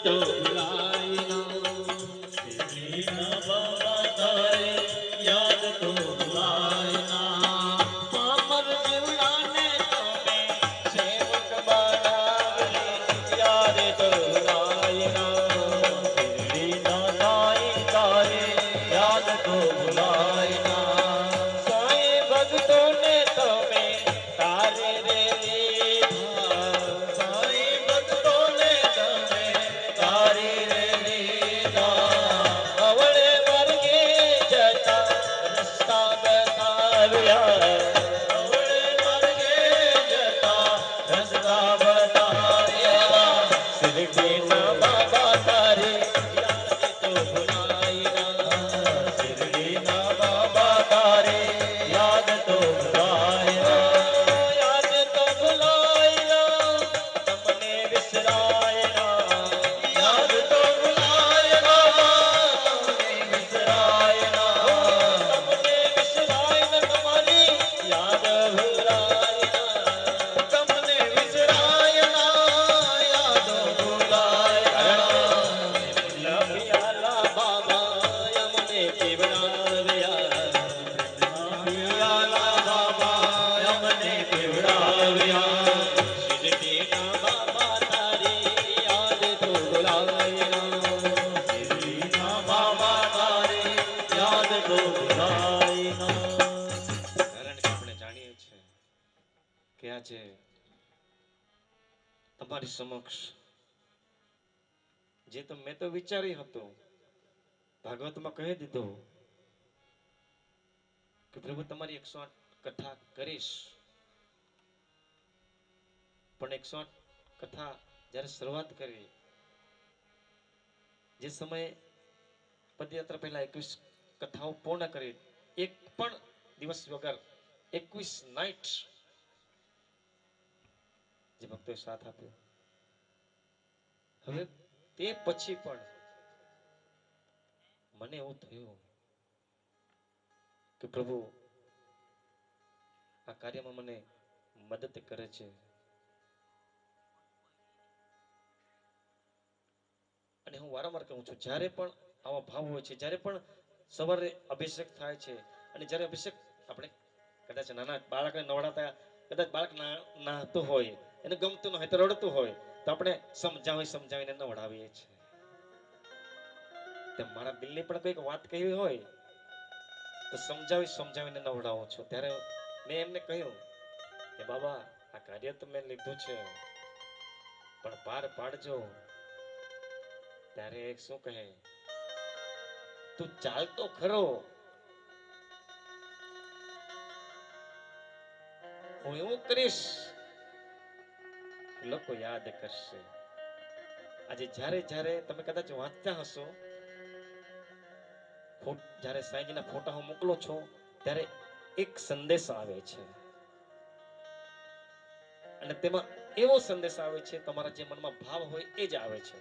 તો ભૂલાય ના બાબા તારે યાદ તો ભૂલાય ના અમર જીવડાને તમે સેવક બનાવે યાદ તો ભૂલાય ના શિરડી ના સાઈ તારે યાદ તો ભૂલાય ના સાઈ ભક્તોને તમે તારે રે તમારી સમક્ષ જે તો મેં તો વિચારી હતું ભાગવતમાં કહી દીધું કે પ્રભુ તમારી 108 કથા કરીશ પણ 108 કથા જ્યારે શરૂઆત કરી જે સમયે પદયાત્રા પહેલા 21 કથાઓ પૂર્ણ કરી એક પણ દિવસ વગર 21 નાઈટ જે ભક્તોએ સાથ આપ્યો હવે તે પછી પણ મને એવું થયું કે પ્રભુ આ કાર્યમાં મને મદદ કરે છે અને હું વારંવાર કહું છું જ્યારે પણ આવા ભાવ હોય છે જ્યારે પણ સવારે અભિષેક થાય છે અને જ્યારે અભિષેક આપણે કદાચ નાના બાળકને નવડાતા કદાચ બાળક નાહતું હોય એને ગમતું ન હોય તો રડતું હોય તો આપણે સમજાવીને નવડાવીએ છીએ તેમ મારા દિલની પણ કોઈક વાત કહી હોય તો સમજાવીને નવડાવું છું ત્યારે મેં એમને કહ્યું કે બાબા આ કાર્ય તો મેં લીધું છે પણ પાર પાડજો ત્યારે એક શું કહે તું ચાલતો ખરો હું એવું કરીશ લોકો યાદ કરશે આજે જ્યારે તમે કદાચ વાંચતા હશો જ્યારે સાંઈજીના ફોટા હું મોકલો છો ત્યારે એક સંદેશ આવે છે અને તેમાં એવો સંદેશ આવે છે તમારા જે મનમાં ભાવ હોય એ જ આવે છે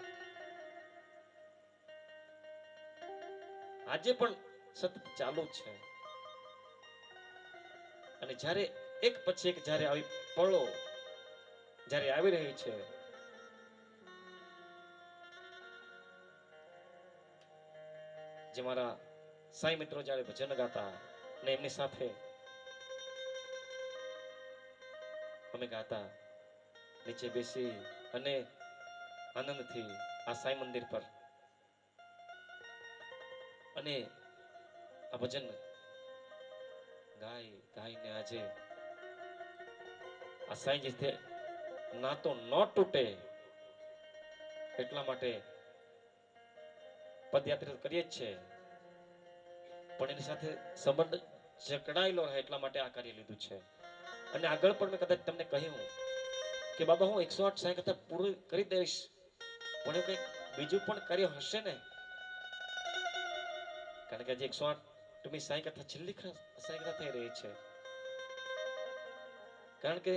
આજે પણ સતત ચાલુ છે અને જ્યારે એક પછી એક જ્યારે આવી પળો જ્યારે આવી રહી છે જે મારા સાઈ મિત્રો જ્યારે ભજન ગાતા અને એમની સાથે અમે ગાતા નીચે બેસી અને આનંદથી આ સાઈ મંદિર પર અને આ ભજન ગાઈને આજે આ સાઈજી નાતો ન તૂટે એટલા માટે પદયાત્રા કરીએ જ છે પણ એની સાથે સંબંધ જકડાયેલો રહે એટલા માટે આ કાર્ય લીધું છે અને આગળ પણ મેં કદાચ તમને કહ્યું કે બાબા હું 108 સાઈ કથા પૂરી કરી દઈશ પણ એવું કંઈક બીજું પણ કાર્ય હશે ને કારણ કે આજે 108મી સાઈ કથા છેલ્લી સાઈ કથા થઈ રહી છે કારણ કે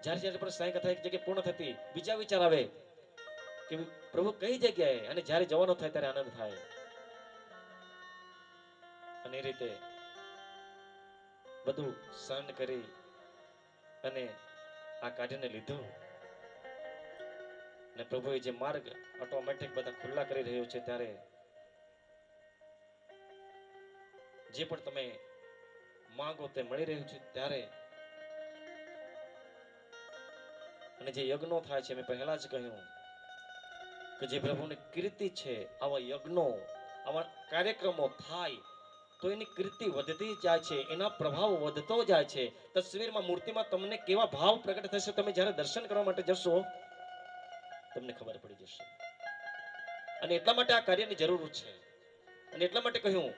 જ્યારે પણ સાઈ કથા એક જગ્યાએ પૂર્ણ થતી બીજા વિચાર આવે કે પ્રભુ કઈ જગ્યાએ અને જ્યારે જવાનો થાય ત્યારે આનંદ થાય અને એ રીતે બધું સહન કરી અને આ કાર્યને લીધું અને પ્રભુએ જે માર્ગ ઓટોમેટિક બધા ખુલ્લા કરી રહ્યો છે, ત્યારે જે પણ તમે માંગો તે મળી રહ્યું છે. ત્યારે અને જે યજ્ઞો થાય છે, મેં પહેલા જ કહ્યું કે જે પ્રભુની કીર્તિ છે, આવા યજ્ઞો આવા કાર્યક્રમો થાય તો એની કીર્તિ વધતી જાય છે, એના પ્રભાવ વધતો જાય છે. તસવીરમાં મૂર્તિમાં તમને કેવા ભાવ પ્રગટ થશે, તમે જ્યારે દર્શન કરવા માટે જશો તમને ખબર પડી જશે. અને એટલા માટે આ કાર્યની જરૂર છે. અને એટલા માટે કહ્યું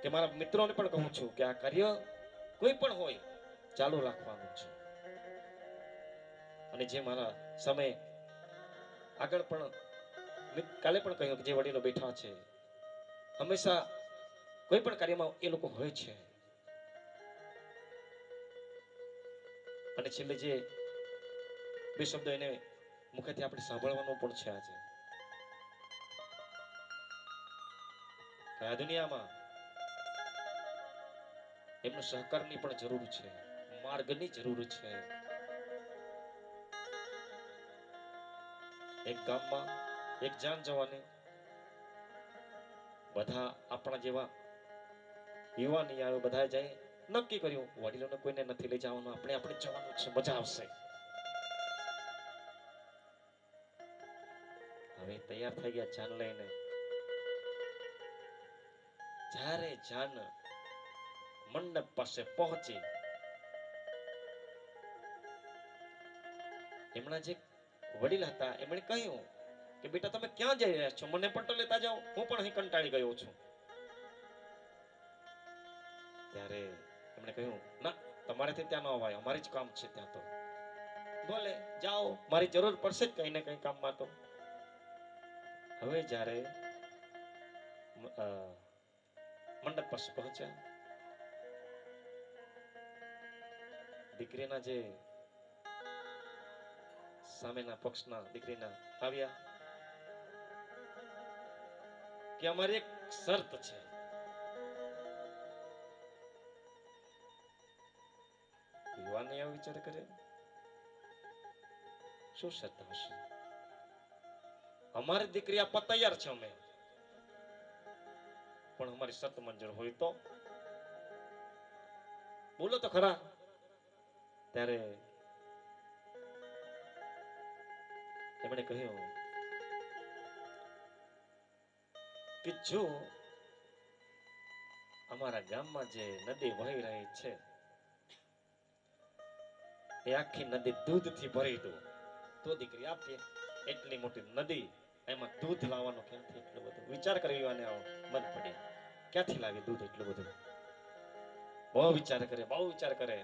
કે મારા મિત્રોને પણ કહું છું કે આ કાર્ય કોઈ પણ હોય ચાલુ રાખવાનું છે. અને જે મારા સમય આગળ પણ કાલે પણ કહ્યું કે જે વડીલો બેઠા છે, હંમેશા કોઈ પણ કાર્યમાં એ લોકો હોય છે. અને છેલ્લે જે બે શબ્દો એને મુખેથી આપણે સાંભળવાનું પણ છે આજે, કે આ દુનિયામાં એમનો સહકારની પણ જરૂર છે, માર્ગની જરૂર છે. એક ગામમાં એક જાન જવાની, બધા આપણા જેવા યુવાની આવે, બધા જાય, નક્કી કર્યું વડીલોને કોઈને નથી લઈ જવાનું, આપણે જવાનું છે, મજા આવશે. હવે તૈયાર થઈ ગયા જાન લઈને. જ્યારે જાન મંડપ પાસે પહોંચી, એમના જે વડીલ હતા એમણે કહ્યું કે બેટા તમે ક્યાં જઈ રહ્યા છો, મને પણ તો લેતા જાઓ, હું પણ અહીં કંટાળી ગયો છું. ત્યારે એમણે કહ્યું ના, તમારેથી ત્યાં ન અવાય, અમારે જ કામ છે ત્યાં. તો બોલે જાઓ, મારી જરૂર પડશે જ કઈ ને કઈ કામમાં. તો હવે જ્યારે મંડપ પાસે પહોંચ્યા, દીકરીના જે સામેના પક્ષના દીકરીના આવ્યા કે અમારી એક શરત છે. યુવાને એવો વિચાર કરે, શું શરત હશે? અમારી દીકરી આપવા તૈયાર છે અમે, પણ અમારી શરત મંજૂર હોય તો બોલો તો ખરા. ત્યારે એમણે કહ્યું કે જો અમારા ગામમાં જે નદી વહી રહી છે એ આખી નદી દૂધથી ભરી દો તો દીકરી આપીએ. એટલી મોટી નદી, એમાં દૂધ લાવવાનું ક્યાંથી એટલું બધું? વિચાર કરી અને મન પડે, ક્યાંથી લાવી દૂધ એટલું બધું? બહુ વિચાર કરે, બહુ વિચાર કરે.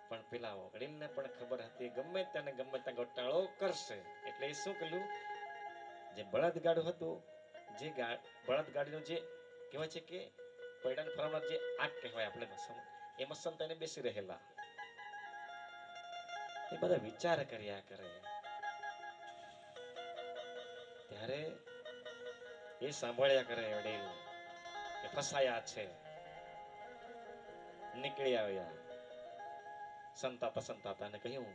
પણ પેલા વડીલને પણ ખબર હતી ગમે ત્યાં ઘોટાળો કરશે. એટલે એ શું કર્યું, જે બળદગાડું હતું, જે બળદગાડીનું જે કહેવાય છે કે પૈડાને ફરાવનાર જે આગ કહેવાય આપણે ભાષામાં, એમાં સંતાઈને બેસી રહેલા. એ બધા વિચાર કર્યા કરે. ત્યારે એ સાંભળ્યા કરે વડીલ કે ફસાયા છે. નીકળી આવ્યા સંતાતા ને કહ્યું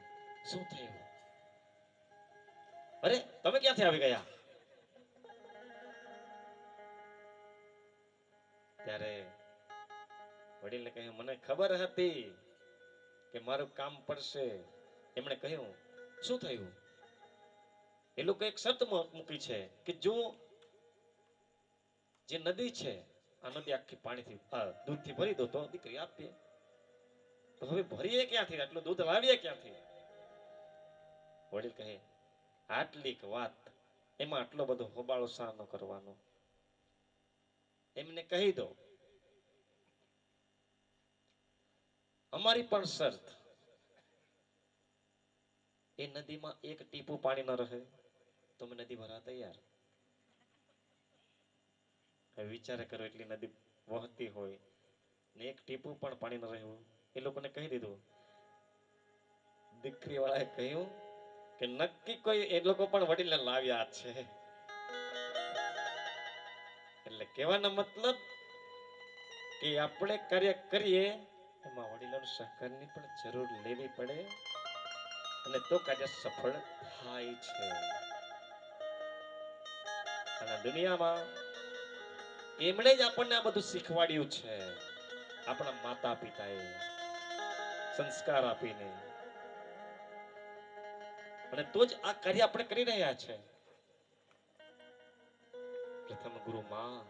શું થયું? અરે તમે ક્યાંથી આવી ગયા? ત્યારે વડીલને કહ્યું મને ખબર હતી કે મારું કામ પડશે. એમણે કહ્યું શું થયું? એ લોકો એક શરત મૂકી છે કે જો જે નદી છે આ નદી આખી પાણીથી દૂધથી ભરી દો તો દીકરી આપીએ. તો હવે ભરીએ ક્યાંથી, આટલું દૂધ લાવીએ ક્યાંથી? વડીલ કહે આટલીક વાત, એમાં આટલો બધો હોબાળો શા ન કરવાનો? એમને કહી દો અમારી પણ શરત, એ નદીમાં એક ટીપું પાણી ન રહે તો અમે નદી ભરવા તૈયાર. વિચાર કરો, એટલી નદી વહતી હોય ને એક ટીપું પણ પાણી ન રહેવું. એ લોકોને કહી દીધું. દીકરી વાળાએ કહ્યું કે નક્કી કોઈ એ લોકો પણ વડીલને લાવ્યા છે. એટલે કહેવાનો મતલબ કે આપણે કાર્ય કરીએ એમાં વડીલોના સહકારની પણ જરૂર લેવી પડે. અને તો કાર્ય સફળ થાય છે. અને દુનિયામાં એમણે જ આપણને આ બધું શીખવાડ્યું છે, આપણા માતા પિતાએ સંસ્કાર આપીને. અને તો જ આ કાર્ય આપણે કરી રહ્યા છે. પ્રથમ ગુરુ માં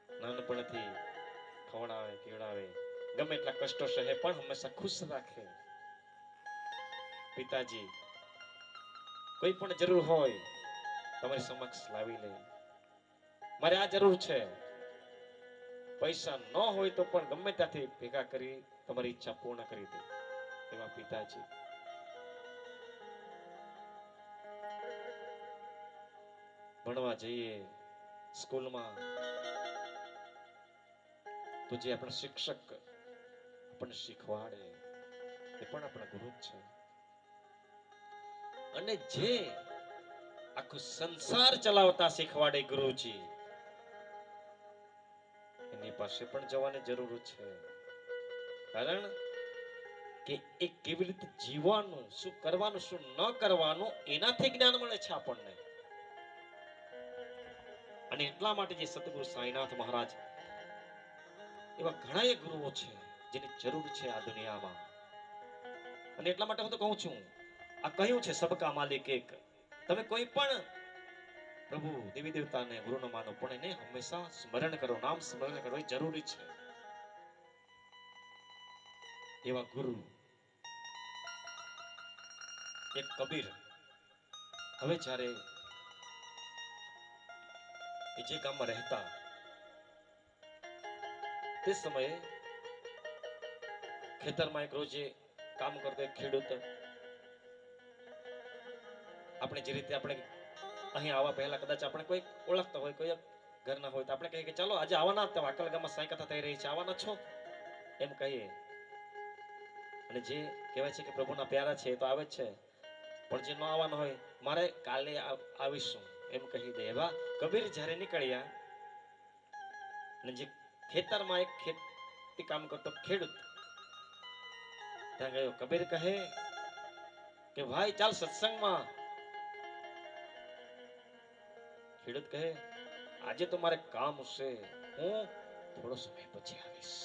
નાનપણથી ખવડાવે પીવડાવે, ગમે એટલા કષ્ટો સહે પણ હંમેશા ખુશ રાખે. પિતાજી કોઈ પણ જરૂર હોય તમારી સમક્ષ લાવી લે. મારે આ જરૂર છે, પૈસા ન હોય તો પણ ગમે ત્યાંથી ભેગા કરી તમારી ઈચ્છા પૂર્ણ કરી દે એવા પિતાજી. ભણવા જઈએ સ્કૂલમાં તો જે આપણા શિક્ષક આપણને શીખવાડે એ પણ આપણા ગુરુ જ છે. અને જે આખું સંસાર ચલાવતા શીખવાડે ગુરુજી, એની પાસે પણ જવાની જરૂર છે. કારણ કે એ કેવી રીતે જીવવાનું, શું કરવાનું શું ન કરવાનું, એનાથી જ્ઞાન મળે છે આપણને. અને એટલા માટે જે સતગુરુ સાંઈનાથ મહારાજ એવા ઘણા ગુરુઓ છે જેની જરૂર છે આ દુનિયામાં. અને એટલા માટે હું તો કહું છું, આ કહ્યું છે સબકા માલિક એક. તમે કોઈ પણ પ્રભુ દેવી દેવતાને ગુરુ ન માનો, પણ એને હંમેશા સ્મરણ કરો, નામ સ્મરણ કરો, એ જરૂરી છે. એવા ગુરુ એક કબીર. હવે જ્યારે એ જે ગામમાં રહેતા તે સમયે ખેતરમાં એક રોજે કામ કરતો એક ખેડૂત, આપણે જે રીતે આપણે અહીં આવવા પહેલા કદાચ આપણે કોઈ ઓળખતા હોય, કોઈ ઘરના હોય તો આપણે કહીએ કે ચાલો આજે આવવાના, તો વાકલ ગામમાં સાંઈ કથા થઈ રહી છે, આવવાના છો એમ કહીએ. અને જે કહેવાય છે કે પ્રભુના પ્યારા છે એ તો આવે જ છે, પણ જે ન આવવાનું હોય મારે કાલે આવીશું એમ કહી દે. એવા કબીર જ્યારે નીકળ્યા અને જે ખેતરમાં એક ખેતી કામ કરતો ખેડૂત ત્યાં ગયો. કબીર કહે કે ભાઈ ચાલ સત્સંગમાં. ખેડૂત કહે આજે તો મારે કામ છે, હું થોડો સમય પછી આવીશ.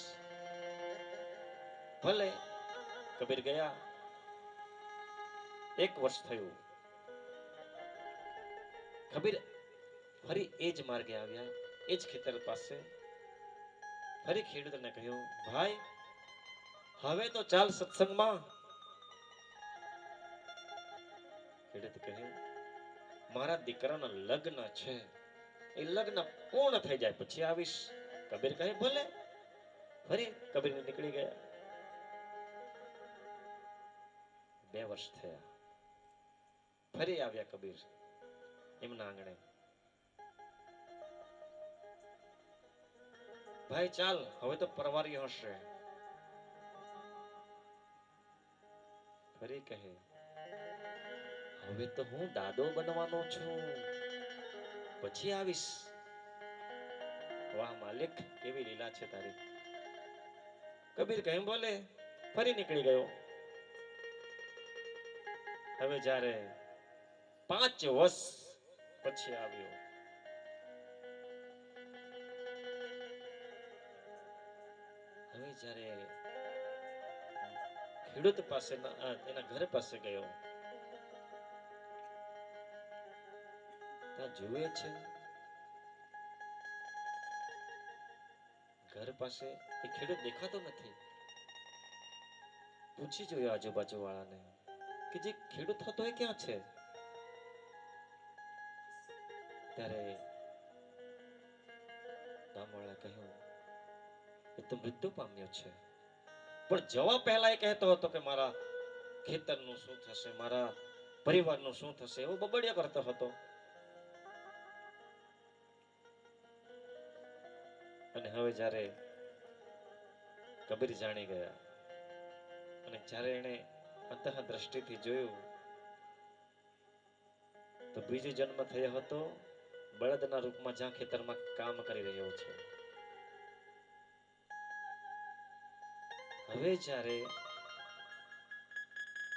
ભલે. કબીર ગયા. 1 વર્ષ થયું. કબીર ફરી એ જ માર્ગે આવ્યા, એ જ ખેતર પાસે. ફરી ખેડૂતને કહ્યું ભાઈ હવે તો ચાલ સત્સંગમાં. ખેડૂત કહે મારા દીકરાના લગ્ન છે, એ લગ્ન પૂર્ણ થઈ જાય પછી આવીશ. કબીર કહે ભલે. ફરી કબીર નીકળી ગયા. 2 વર્ષ થયા. ફરી આવ્યા કબીર એમના આંગણે. ભાઈ ચાલ હવે તો પરવારી હશે. ફરી કહે હવે તો હું દાદો બનવાનો છું, પછી આવીશ. વાહ માલિક, કેવી લીલા છે તારી. કબીર કહે બોલે. ફરી નીકળી ગયો. હવે જ્યારે 5 વર્ષ પછી આવ્યો. હવે જ્યારે ખેડૂત પાસે એના ઘર પાસે ગયો, ત્યાં જુએ છે ઘર પાસે એ ખેડૂત દેખાતો નથી. પૂછી જોયો આજુબાજુ વાળાને કે જે ખેડૂત હતો એ ક્યાં છે. ત્યારે ગામવાળા કહ્યું એ તો મૃત્યુ પામ્યો છે. પણ જવા પહેલા એ કહેતો હતો કે મારા ખેતરનું શું થશે, મારા પરિવારનું શું થશે, એવો બબડિયા કરતો હતો. અને હવે જ્યારે કબીર જાણી ગયા અને જ્યારે એને અંતઃ દ્રષ્ટિથી જોયું તો બીજો જન્મ થયો હતો બળદના રૂપમાં, જ્યાં ખેતરમાં કામ કરી રહ્યો છે. હવે જ્યારે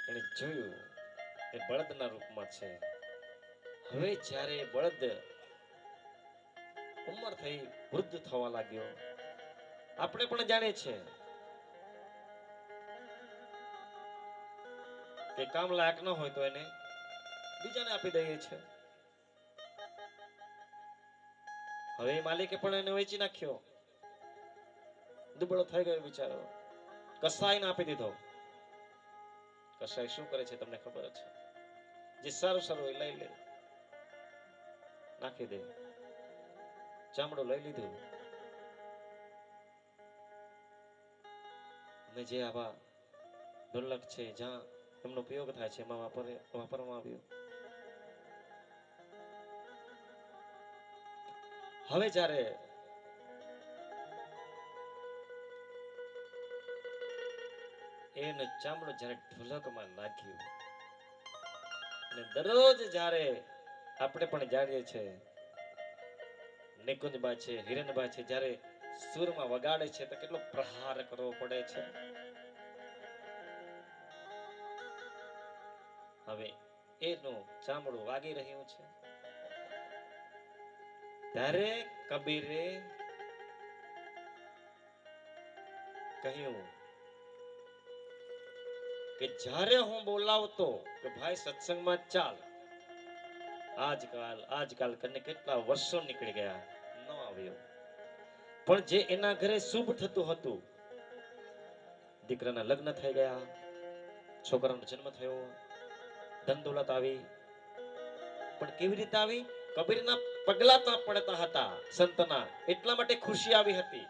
એને જોયું એ બળદના રૂપમાં છે. હવે જ્યારે બળદ ઉંમર થઈ, વૃદ્ધ થવા લાગ્યો, આપણે પણ જાણીએ છીએ કે કામ લાયક ન હોય તો એને બીજાને આપી દઈએ છે. હવે માલિકે પણ એને વેચી નાખ્યો, દુબળો થઈ ગયો બિચારો, કસાઈને આપી દીધો. કસાઈ શું કરે છે તમને ખબર છે? જે સારું સારું એ લઈ લે, નાખી દે. ચામડું લઈ લીધું, અને જે આવા દુર્લભ છે જ્યાં એમનો ઉપયોગ થાય છે એમાં વાપરવામાં આવ્યું. હવે જ્યારે એનું ચામડું જ્યારે ઢોલકમાં નાખ્યું, અને દરરોજ જ્યારે આપણે પણ જાણીએ છીએ નિકુંજબા છે, હિરણબા છે, જ્યારે સૂરમાં વગાડે છે તો કેટલો પ્રહાર કરવો પડે છે. હવે એનું ચામડું વાગી રહ્યું છે, ત્યારે કબીરે કહ્યું કે જ્યારે હું બોલાવતો કે ભાઈ સત્સંગમાં ચાલ, આજકાલ કરીને કેટલા વર્ષો નીકળી ગયા, ન આવ્યો. પણ જે એના ઘરે શુભ થતું હતું, દીકરાના લગ્ન થઈ ગયા, છોકરાનો જન્મ થયો, ધન દોલત આવી, પણ કેવી રીતે આવી? કબીરના પગલા ત્યાં પડતા હતા સંતના, એટલા માટે ખુશી આવી હતી.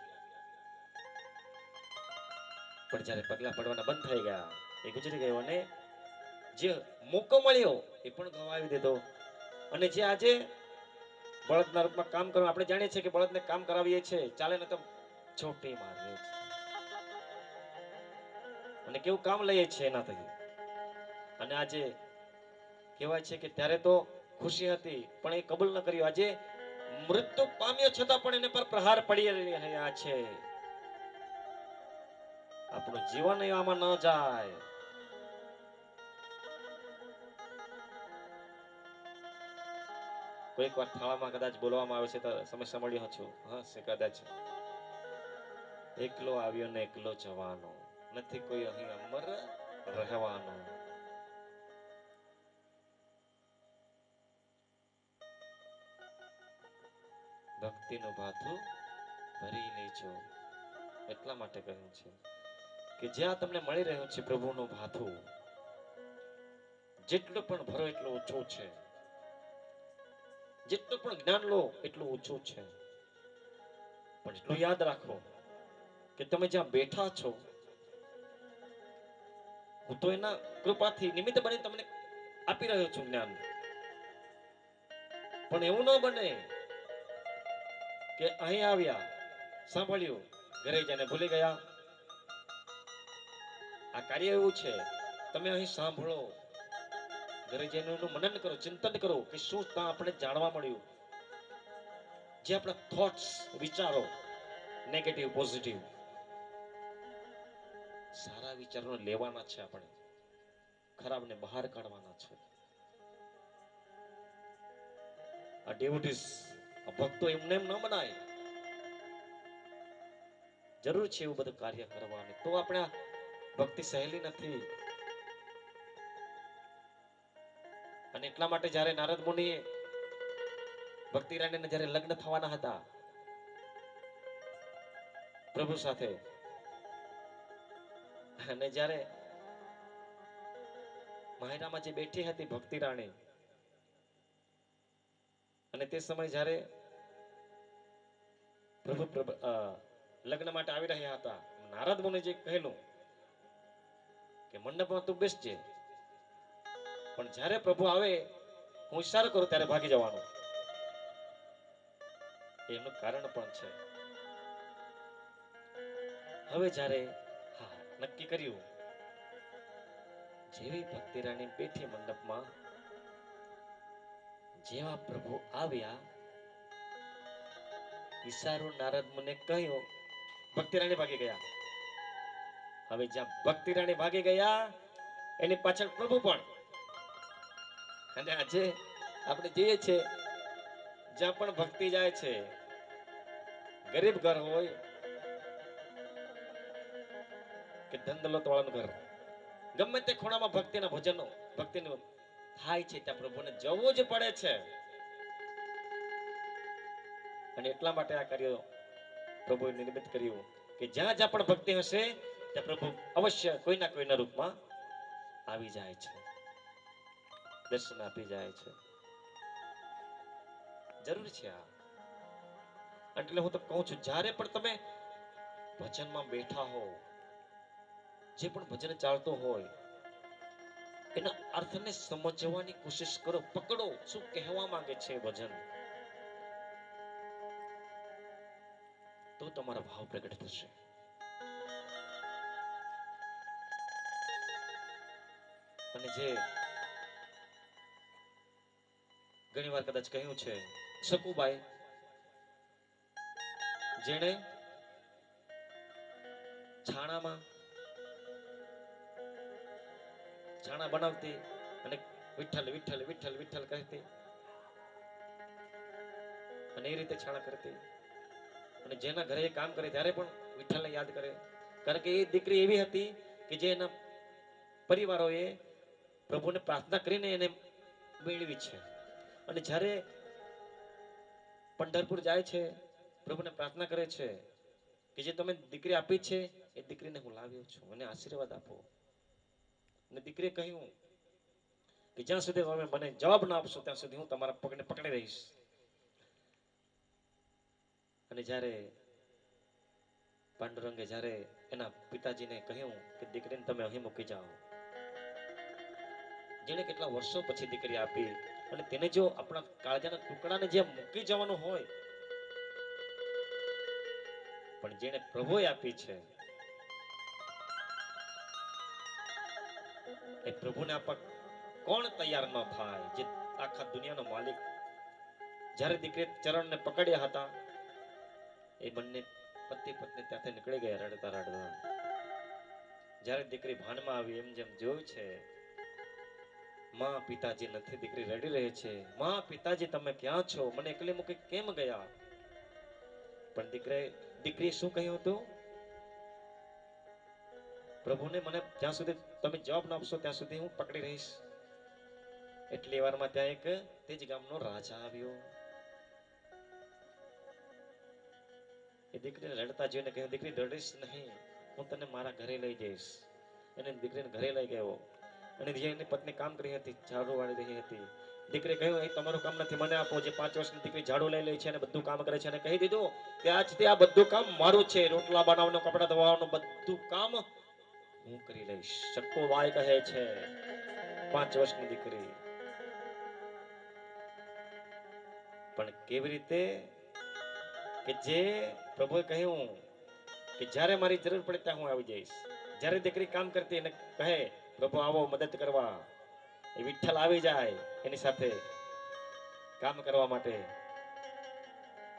પણ જ્યારે પગલા પડવાના બંધ થઈ ગયા, એ ગુજરી ગયો, અને જે મોકો મળ્યો એ પણ ગવાવી દીધો. અને જે આજે બળદના રૂપમાં કામ કરવા, આપણે જાણીએ છીએ કે બળદને કામ કરાવીએ છીએ, ચાલે ને તો ચોટી મારીએ છીએ, અને કેવું કામ લઈએ છીએ એનાથી. અને આજે કહેવાય છે કે ત્યારે તો ખુશી હતી, પણ એ કબૂલ ન કર્યું. આજે મૃત્યુ પામ્યો છતાં પણ એને પર પ્રહાર પડી રહ્યા છે. આપણું જીવન આમાં ન જાય. કોઈક વાર થાળામાં કદાચ બોલવામાં આવે છે તો સમય સાંભળ્યો છું, હશે કદાચ. એકલો આવ્યો ને એકલો જવાનો, નથી કોઈ અહીં અમર રહેવાનો. ભક્તિનું ભાથું ભરી લેજો, એટલા માટે કહ્યું છે કે જ્યાં તમને મળી રહ્યું છે પ્રભુનું ભાથું, જેટલું પણ ભરો એટલું ઓછું છે, જેટલું પણ જ્ઞાન લો એટલું ઓછું છે. પણ એટલું યાદ રાખો કે તમે જ્યાં બેઠા છો, હું તો એના કૃપાથી નિમિત્ત બની તમને આપી રહ્યો છું જ્ઞાન. પણ એવું ન બને કે અહીં આવ્યા, સાંભળ્યું, ઘરે જઈને ભૂલી ગયા. આ કાર્ય એવું છે, તમે અહીં સાંભળો, ઘરે જઈને એનું મનન કરો, ચિંતન કરો કે શું ત્યાં આપણે જાણવા મળ્યું. જે આપણા થોટ્સ, વિચારો, નેગેટિવ પોઝિટિવ, સારા વિચારો લેવાના છે આપણે, ખરાબને બહાર કાઢવાના છે. આ ડેવોટીસ, આ ભક્તો એમને એમ ન બનાય. જરૂર છે એવું બધું કાર્ય કરવાની, તો આપણે આ ભક્તિ સહેલી નથી. અને એટલા માટે જ્યારે નારદ મુનિએ ભક્તિ રાણીને જ્યારે લગ્ન થવાના હતા પ્રભુ સાથે, અને જ્યારે માયરામાં જે બેઠી હતી ભક્તિ રાણી, અને તે સમય જ્યારે પ્રભુ લગ્ન માટે આવી રહ્યા હતા, નારદ મુનિએ કહેલું કે મંડપમાં તું બેસજે, પણ જ્યારે પ્રભુ આવે હું ઈશારો કરું ત્યારે ભાગી જવાનું. એનું કારણ પણ છે. હવે જ્યારે નક્કી કર્યું, જેવી ભક્તિ રાણી બેઠી મંડપમાં, જેવા પ્રભુ આવ્યા, ઈશારો નારદ મુનિએ કહ્યું, ભક્તિ રાણી ભાગી ગયા. હવે જ્યાં ભક્તિ રાણી ભાગી ગયા, એની પાછળ પ્રભુ પણ. અને આજે આપણે જોઈએ છે જ્યાં પણ ભક્તિ જાય છે, ગરીબ ઘર હોય કે ધન દોલત વાળાનું ઘર, ગમે તે ખૂણામાં ભક્તિના ભજનો ભક્તિનું થાય છે ત્યાં પ્રભુને જવું જ પડે છે. અને એટલા માટે આ કાર્ય પ્રભુએ નિર્મિત કર્યું કે જ્યાં જ્યાં પણ ભક્તિ હશે ત્યાં પ્રભુ અવશ્ય કોઈના કોઈના રૂપમાં આવી જાય છે, દર્શન આપી જાય છે. જરૂર છે આ. એટલે હું તો કહું છું, જ્યારે પણ તમે ભજનમાં બેઠા હો, જે પણ ભજન ચાલતો હોય એના અર્થને સમજવાની કોશિશ કરો, પકડો શું કહેવા માંગે છે ભજન, તો તમારા ભાવ પ્રગટ થશે. અને જે ઘણી વાર કદાચ કહ્યું છે, શકુબાઈ જેણે છાણામાં છાણા બનાવતી અને વિઠ્ઠલ વિઠ્ઠલ વિઠ્ઠલ વિઠ્ઠલ કહેતી અને એ રીતે છાણા કરતી, અને જેના ઘરે કામ કરે ત્યારે પણ વિઠ્ઠલને યાદ કરે, કારણ કે એ દીકરી એવી હતી કે જે એના પરિવારોએ પ્રભુને પ્રાર્થના કરીને એને મેળવી છે. અને જ્યારે પંઢરપુર જાય છે, પ્રભુને પ્રાર્થના કરે છે કે જે તમે દીકરી આપી છે એ દીકરીને હું લાવ્યો છું, મને આશીર્વાદ આપો. અને દીકરીએ કહ્યું કે જ્યાં સુધી તમે મને જવાબ ના આપશો ત્યાં સુધી હું તમારા પગને પકડી રહીશ. અને જ્યારે પાંડુરંગે જ્યારે એના પિતાજીને કહ્યું કે દીકરીને તમે અહીં મૂકી જાઓ, જેને કેટલા વર્ષો પછી દીકરી આપી અને તેને જો આપણા કાળજાના ટુકડાને જે મૂકી જવાનું હોય, પણ જેને પ્રભુએ આપી છે એ પ્રભુને આપવા કોણ તૈયાર ન થાય. જે આખા દુનિયાનો માલિક જ્યારે દીકરી ચરણને પકડ્યા હતા, એ બંને પતિ પત્ની ત્યાંથી નીકળી ગયા રડતા રડતા. જ્યારે દીકરી ભાનમાં આવી, એમ જેમ જોયું છે માં પિતાજી નથી, દીકરી રડી રહી છે, માં પિતાજી તમે ક્યાં છો, મને એકલી મૂકી કેમ ગયા? પણ દીકરી શું કહ્યું હતું? પ્રભુને મને જ્યાં સુધી તમે જવાબ ના આપશો ત્યાં સુધી હું પકડી રહીશ. એટલી વારમાં ત્યાં એક તે જ ગામનો રાજા આવ્યો. એ દીકરીને રડતા જોઈને કહ્યું, દીકરી રડીશ નહીં, હું તને મારા ઘરે લઈ જઈશ. એને દીકરીને ઘરે લઈ ગયો અને જે એની પત્ની કામ કરી હતી, ઝાડુ વાળી રહી હતી, દીકરી કહ્યું એ તમારું કામ નથી, મને આપો. જે 5 વર્ષની દીકરી ઝાડુ લઈ લે છે અને બધું કામ કરે છે, અને કહી દીધું કે આજથી આ બધું કામ મારું છે, રોટલા બનાવવાનું, કપડા ધોવાનું બધું કામ હું કરી લઈશ. શકુબાઈ કહે છે, 5 વર્ષની દીકરી. પણ કેવી રીતે? કે જે પ્રભુએ કહ્યું કે જ્યારે મારી જરૂર પડે ત્યાં હું આવી જઈશ. જ્યારે દીકરી કામ કરતી અને કહે પ્રભુ આવો મદદ કરવા, એ વિઠ્ઠલ આવી જાય એની સાથે કામ કરવા માટે.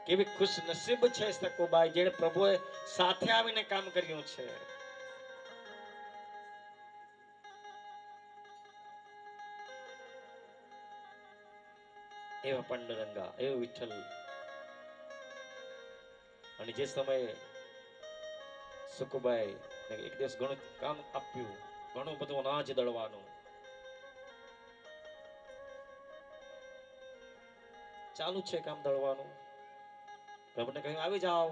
કેવી ખુશ નસીબ છે શકુબાઈ, જેણે પ્રભુએ સાથે આવીને કામ કર્યું છે. એવા પાંડુરંગા, એવું વિઠ્ઠલ. અને જે સમયે શકુબાઈ એક દિવસ ઘણું કામ આપ્યું, ઘણું બધું અનાજ દળવાનું, ચાલુ છે કામ દળવાનું. પ્રભુને કહ્યું આવી જાઓ.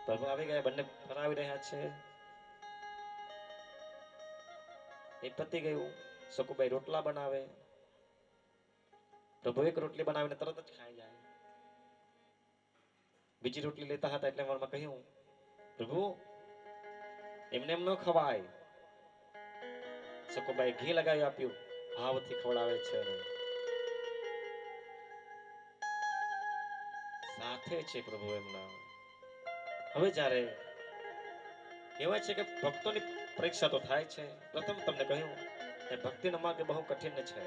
પ્રભુ આવી ગયા, બંને ફરાવી રહ્યા છે. એ પતી ગયું. શકુબાઈ રોટલા બનાવે. પ્રભુ એક રોટલી બનાવીને તરત જ ખાઈ જાય. બીજી રોટલી લેતા હતા એટલે મારમાં કહ્યું, પ્રભુ એમને એમ ન ખવાય. શકુબાઈ ઘી લગાવી આપ્યું, ભાવથી ખવડાવે છે. સાથે છે પ્રભુ એમના. હવે જ્યારે કહેવાય છે કે ભક્તોની પરીક્ષા તો થાય છે. પ્રથમ તમને કહ્યું એ ભક્તિનો માર્ગ બહુ કઠિન છે.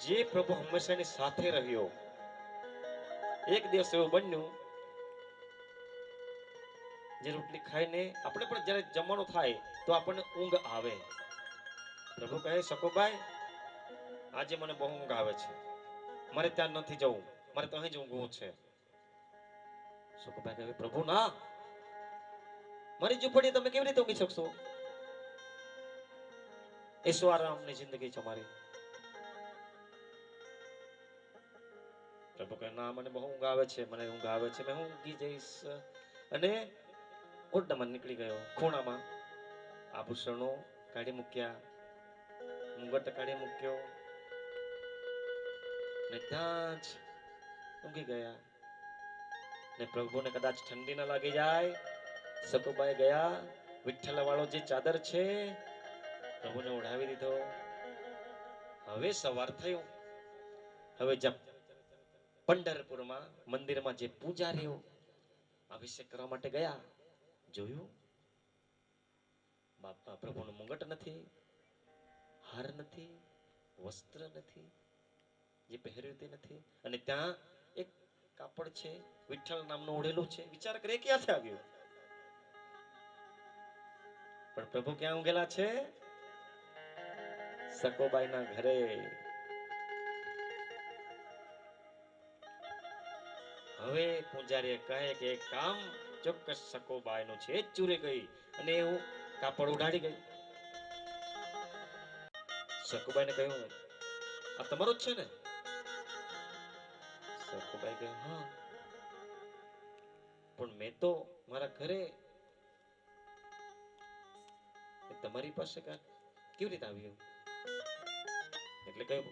જે પ્રભુ હંમેશાની સાથે રહ્યો, એક દિવસ એવું બન્યું જે રોટલી ખાઈને આપણે પણ જ્યારે જમવાનું થાય તો આપણને ઊંઘ આવે. પ્રભુ કહે સકોબાઈ આજે મને બહુ ઊંઘ આવે છે, મારે ત્યાં નથી જવું, મારે તો અહીં જ ઊંઘવું છે. સકોબાઈ કહે પ્રભુ ના, મારી ઝૂંપડી તમે કેવી રીતે ઊંઘી શકશો? એસો આરામની જિંદગી છે મારી. પ્રભુ કહે ના, મને બહુ ઊંઘ આવે છે, મને ઊંઘ આવે છે, મેં હું ઊંઘી જઈશ. અને ઓરડામાં નીકળી ગયો. ખૂણામાં આભૂષણો કાઢી મૂક્યા, મુગટ કાઢી મૂક્યો ને ત્યાં જ ઊંઘી ગયા. ને પ્રભુને કદાચ ઠંડી ન લાગી જાય, સકુબાઈ ગયા, વિઠ્ઠલ વાળો જે ચાદર છે પ્રભુને ઓઢાવી દીધો. હવે સવાર થયું. હવે પંઢરપુરમાં મંદિરમાં જે પૂજારીઓ અભિષેક કરવા માટે ગયા, જોયું બાપા પ્રભુનું મુગટ નથી, હાર નથી, વસ્ત્ર નથી, જે પહેર્યું તે નથી. અને ત્યાં એક કાપડ છે, વિઠ્ઠલ નામનું ઓઢેલું છે. વિચાર કરે ક્યાંથી આવ્યું? પણ પ્રભુ ક્યાં ઊંઘેલા છે? સકોબાઈના ઘરે. હવે પૂજારીએ કહે કે એક કામ ચોક્કસ સકોબાઈનું છે, એ જ ચૂરે ગઈ અને હું કાપડ ઉડાડી ગઈ. સકુબાઈને કહ્યું આ તમારો જ છે ને? સકુબાઈ કહે હા, પણ મેં તો મારા ઘરે, તમારી પાસે કેવી રીતે આવ્યું? એટલે કહ્યું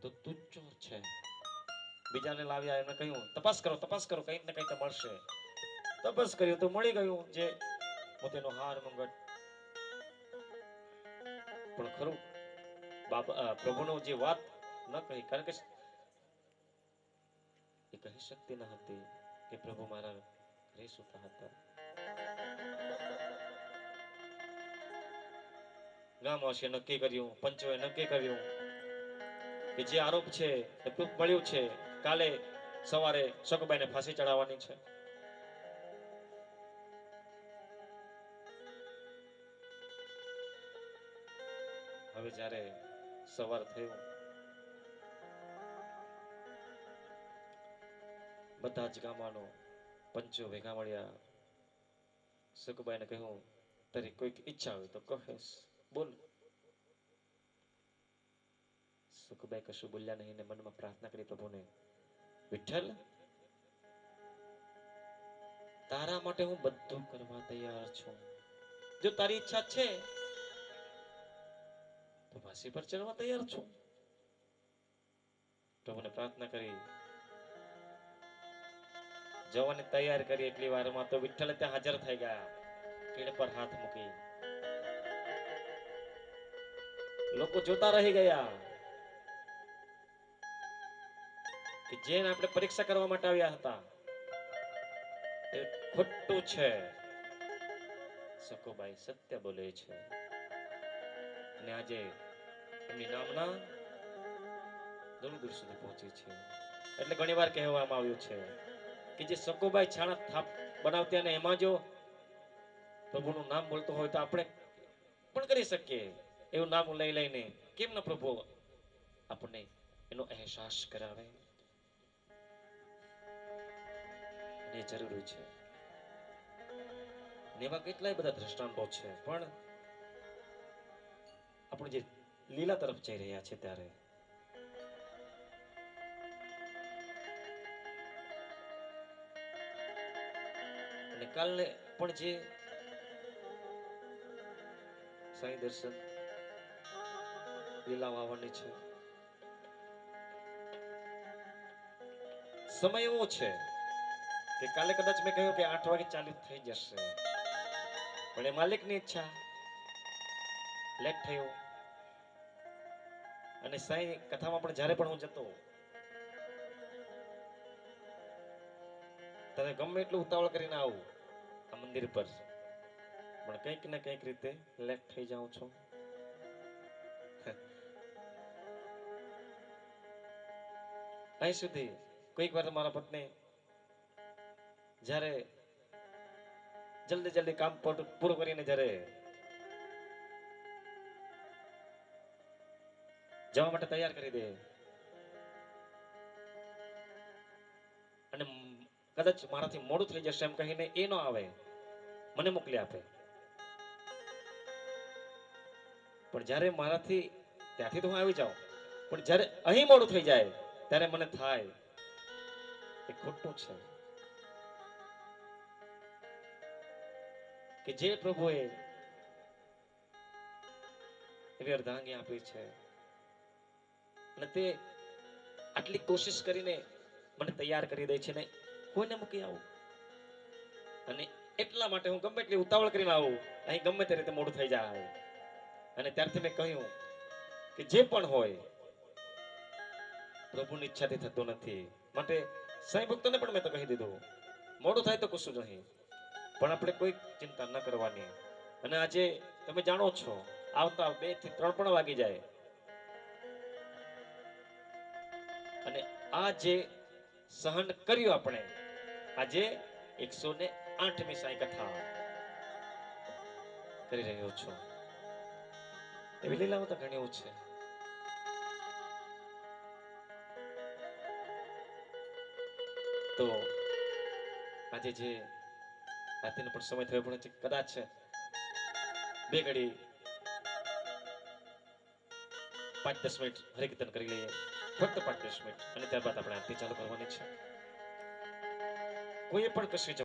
તો તું ચોર છે. બીજાને લાવ્યા, એમને કહ્યું તપાસ કરો, તપાસ કરો, કંઈક ને કંઈક મળશે. તપાસ કર્યું તો મળી ગયું જે મોતીનો હાર, મુગટ. પણ ખરું બાબા પ્રભુનો જે વાત ન કહી, કારણ કે એ કહી શકતી ન હતી કે પ્રભુ મારા ઘરે સૂતા હતા. ગામવાસીએ નક્કી કર્યું, પંચોએ નક્કી કર્યું કે જે આરોપ છે એ પ્રૂફ મળ્યું છે, કાલે સવારે સકુબાઈને ફાંસી ચડાવવાની છે. હવે જ્યારે સવાર થયું, બધા જ ગામનો પંચો ભેગા મળ્યા. સકુબાઈને કહ્યું તારી કોઈક ઈચ્છા હોય તો કહેશ, બોલ. સકુબાઈ કશું બોલ્યા નહીં ને મનમાં પ્રાર્થના કરી પ્રભુને, વિઠ્ઠલ તારા માટે હું બધું કરવા તૈયાર છું. જો તારી ઈચ્છા છે તો ફાંસી પર ચડવા તૈયાર છું. પ્રભુને પ્રાર્થના કરી, જવાની તૈયાર કરી. એટલી વારમાં તો વિઠ્ઠલ ત્યાં હાજર થઈ ગયા, પીઠ પર હાથ મૂકી. લોકો જોતા રહી ગયા કે જેને આપણે પરીક્ષા કરવા માટે આવ્યા હતા એ ખોટું છે. સકુબાઈ સત્ય બોલે છે અને આજે એમની નામના દૂર દૂર સુધી પહોંચી છે. એટલે ઘણી વાર કહેવામાં આવ્યું છે કે જે સકુબાઈ છાણા થાપ બનાવતી અને એમાં જો પ્રભુનું નામ બોલતો હોય તો આપણે પણ કરી શકીએ. એવું નામ લઈ લઈને કેમ ન પ્રભુ આપણને એનો અહેસાસ કરાવે, અને જરૂરી છે. એવા કેટલાય બધા દ્રષ્ટાંતો છે, પણ આપણે જે લીલા તરફ જઈ રહ્યા છે ત્યારે અને કાલને પણ જે સાંઈ દર્શન લીલા વાવવાની છે, સમય એવો છે કે કાલે કદાચ મેં કહ્યું કે 8 વાગે ચાલુ થઈ જશે, પણ એ માલિકની ઈચ્છા, લેટ થયું. અને સાંઈ કથામાં પણ જ્યારે પણ હું જતો ત્યારે ગમે એટલું ઉતાવળ કરીને આવું આ મંદિર પર, પણ કંઈક ને કંઈક રીતે લેટ થઈ જાઉં છું. અહીં સુધી કોઈક વાર મારા પત્ની જ્યારે જલ્દી જલ્દી કામ પૂરું કરીને જ્યારે જવા માટે તૈયાર કરી દે અને કદાચ મારાથી મોડું થઈ જશે એમ કહીને એ ન આવે, મને મોકલી આપે. પણ જ્યારે મારાથી ત્યાંથી તો હું આવી જાઉં, પણ જ્યારે અહીં મોડું થઈ જાય ત્યારે મને થાય એ ખોટું છે કે જે પ્રભુએ એવી અર્ધાંગી આપી છે અને તે આટલી કોશિશ કરીને મને તૈયાર કરી દે છે ને કોઈને મૂકી આવું, અને એટલા માટે હું ગમે એટલી ઉતાવળ કરીને આવું, અહીં ગમે તે રીતે મોડું થઈ જાય. અને ત્યારથી મેં કહ્યું કે જે પણ હોય પ્રભુની ઈચ્છાથી થતું નથી. માટે સાંઈ ભક્તોને પણ મેં તો કહી દીધું, મોડું થાય તો કશું નહીં, પણ આપણે કોઈ ચિંતા ન કરવાની. અને આજે તમે જાણો છો આવતા 2 થી 3 પણ વાગી જાય, અને આ જે સહન કર્યું આપણે, આજે 108મી સાંઈ કથા કરી રહ્યો છું. એવી લીલાઓ તો ઘણી છે. તો આજે જે રાત્રિનો પણ સમય થયો પણ છે, કદાચ 2 ઘડી 5-10 મિનિટ હરિકીર્તન કરી લઈએ, ફક્ત 5-10 મિનિટ, અને ત્યારબાદ આપણે આરતી ચાલુ કરવાની છે. કોઈ પણ કશું